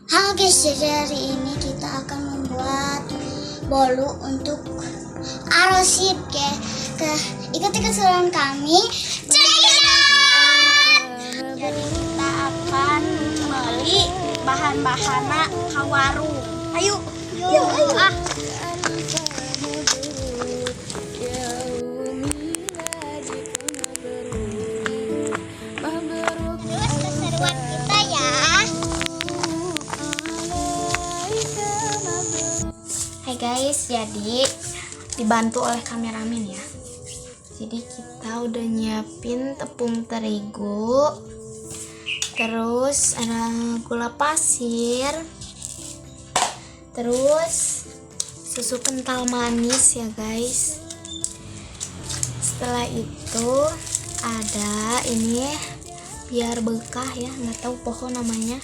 Halo guys, jadi hari ini kita akan membuat bolu untuk arosip ya. Ikuti keseruan kami. Jadi kita akan beli bahan-bahannya ke warung. Ayo. Terus keseruan kita ya. Hai guys, jadi dibantu oleh kameramen ya. Jadi kita udah nyiapin tepung terigu, terus ada gula pasir, terus susu kental manis ya guys. Setelah itu ada ini biar bekah ya, nggak tahu pokok namanya.